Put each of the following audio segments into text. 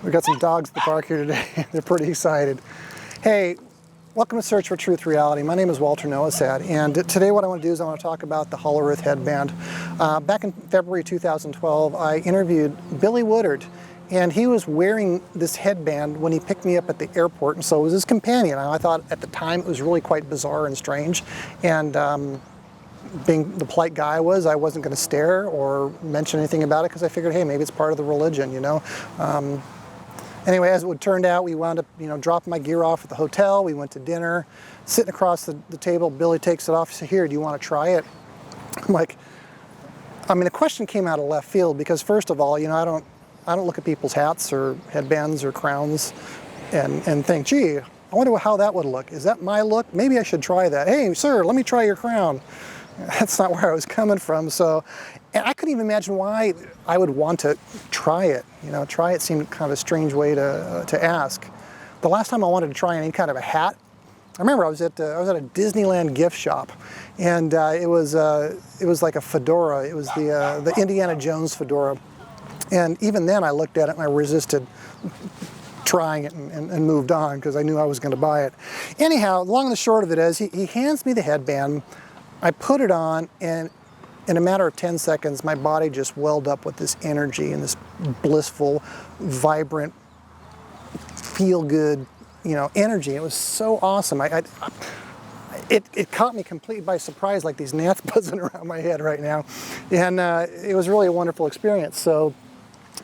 We got some dogs at the park here today. They're pretty excited. Hey, welcome to Search for Truth Reality. My name is Walter Noasad, and today what I want to do is I want to talk about the Hollow Earth headband. Back in February 2012, I interviewed Billie Woodard, and he was wearing this headband when he picked me up at the airport, and so it was his companion. I thought at the time it was really quite bizarre and strange, and being the polite guy I wasn't going to stare or mention anything about it because I figured, hey, maybe it's part of the religion, you know. Anyway, as it would turn out, we wound up, dropping my gear off at the hotel. We went to dinner, sitting across the table. Billy takes it off. He said, "Here, do you want to try it?" I'm like, the question came out of left field because first of all, I don't look at people's hats or headbands or crowns and think, gee, I wonder how that would look. Is that my look? Maybe I should try that. Hey, sir, let me try your crown. That's not where I was coming from. So, and I couldn't even imagine why I would want to try it. Try it seemed kind of a strange way to ask. The last time I wanted to try any kind of a hat, I remember I was at a Disneyland gift shop, and it was like a fedora. It was the Indiana Jones fedora, and even then I looked at it and I resisted trying it and moved on because I knew I was going to buy it. Anyhow, long and the short of it is he hands me the headband. I put it on, and in a matter of 10 seconds, my body just welled up with this energy and this blissful, vibrant, feel-good, energy. It was so awesome. It caught me completely by surprise, like these gnats buzzing around my head right now, and it was really a wonderful experience. So,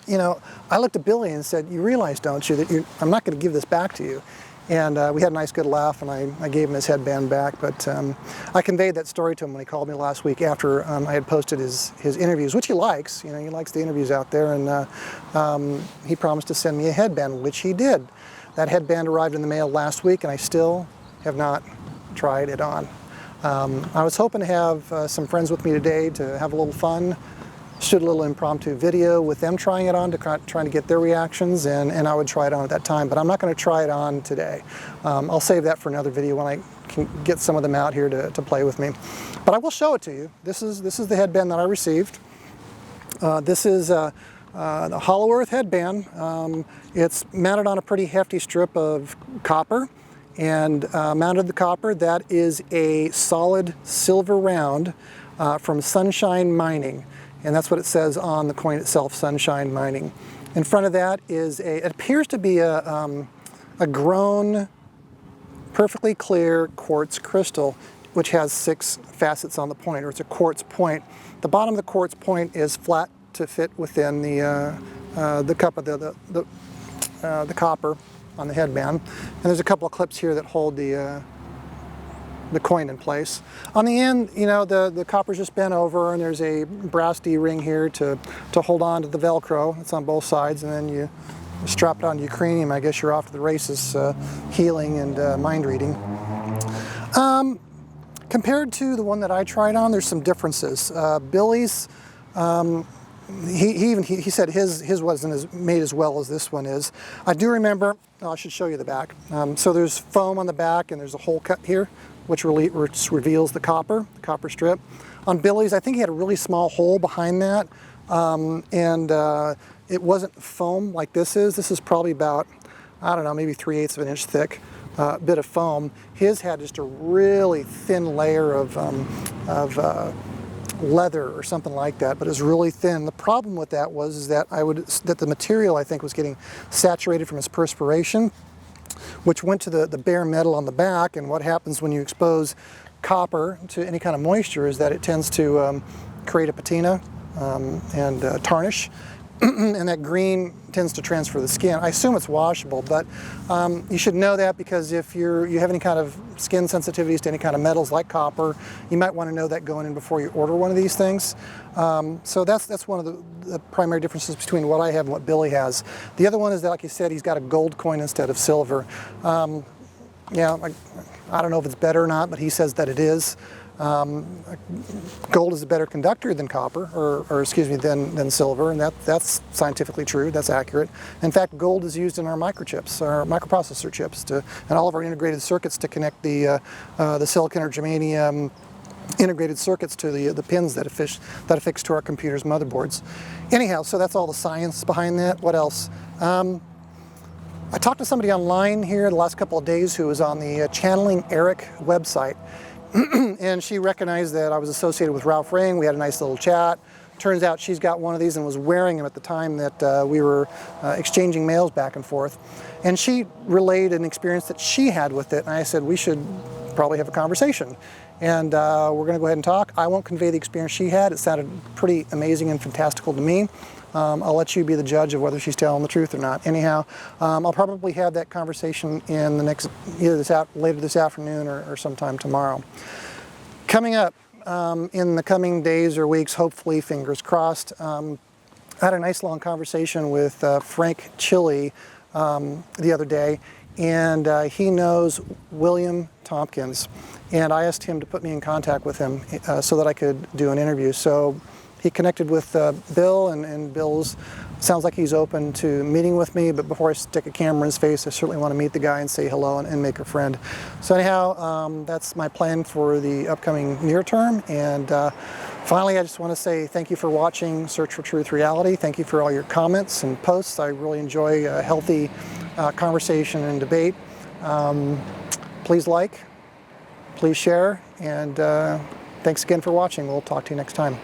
I looked at Billy and said, "You realize, don't you, that I'm not going to give this back to you?" And we had a nice good laugh, and I gave him his headband back. But I conveyed that story to him when he called me last week after I had posted his interviews, which he likes. He likes the interviews out there, and he promised to send me a headband, which he did. That headband arrived in the mail last week, and I still have not tried it on. I was hoping to have some friends with me today to have a little fun. Shoot a little impromptu video with them trying it on, trying to get their reactions, and I would try it on at that time, but I'm not going to try it on today. I'll save that for another video when I can get some of them out here to play with me. But I will show it to you. This is the headband that I received. This is the Hollow Earth headband. It's mounted on a pretty hefty strip of copper, and mounted the copper, that is a solid silver round from Sunshine Mining. And that's what it says on the coin itself, Sunshine Mining. In front of that is it appears to be a grown, perfectly clear quartz crystal, which has 6 facets on the point, or it's a quartz point. The bottom of the quartz point is flat to fit within the cup of the copper on the headband. And there's a couple of clips here that hold the coin in place. On the end, the copper's just bent over, and there's a brass D-ring here to hold on to the Velcro. It's on both sides, and then you strap it onto your cranium. I guess you're off to the races, healing and mind reading. Compared to the one that I tried on, there's some differences. Billy's, he said his wasn't as made as well as this one is. I do remember, I should show you the back. So there's foam on the back, and there's a hole cut here, which reveals the copper strip. On Billy's, I think he had a really small hole behind that, and it wasn't foam like this is. This is probably about, I don't know, maybe 3/8 of an inch thick bit of foam. His had just a really thin layer of leather or something like that, but it was really thin. The problem with that was that the material, I think, was getting saturated from his perspiration, which went to the bare metal on the back. And what happens when you expose copper to any kind of moisture is that it tends to create a patina and tarnish, and that green tends to transfer the skin. I assume it's washable, but you should know that, because if you have any kind of skin sensitivities to any kind of metals like copper, you might want to know that going in before you order one of these things. So that's one of the primary differences between what I have and what Billy has. The other one is that, like you said, he's got a gold coin instead of silver. Yeah, I don't know if it's better or not, but he says that it is. Gold is a better conductor than copper, or excuse me, than silver, and that's scientifically true. That's accurate. In fact, gold is used in our microchips, our microprocessor chips, and all of our integrated circuits to connect the silicon or germanium integrated circuits to the pins that affix to our computer's motherboards. Anyhow, so that's all the science behind that. What else? I talked to somebody online here the last couple of days who was on the Channeling Eric website, and she recognized that I was associated with Ralph Ring. We had a nice little chat. Turns out she's got one of these and was wearing them at the time that we were exchanging mails back and forth. And she relayed an experience that she had with it, and I said we should probably have a conversation. And we're going to go ahead and talk. I won't convey the experience she had. It sounded pretty amazing and fantastical to me. I'll let you be the judge of whether she's telling the truth or not. Anyhow, I'll probably have that conversation in the next, either later this afternoon or sometime tomorrow. Coming up in the coming days or weeks, hopefully, fingers crossed, I had a nice long conversation with Frank Chili the other day, and he knows William Tompkins, and I asked him to put me in contact with him so that I could do an interview. So he connected with Bill, and Bill's sounds like he's open to meeting with me, but before I stick a camera in his face, I certainly want to meet the guy and say hello and make a friend. So anyhow, that's my plan for the upcoming near term. And finally, I just want to say thank you for watching Search for Truth Reality. Thank you for all your comments and posts. I really enjoy a healthy conversation and debate. Please like, please share, and thanks again for watching. We'll talk to you next time.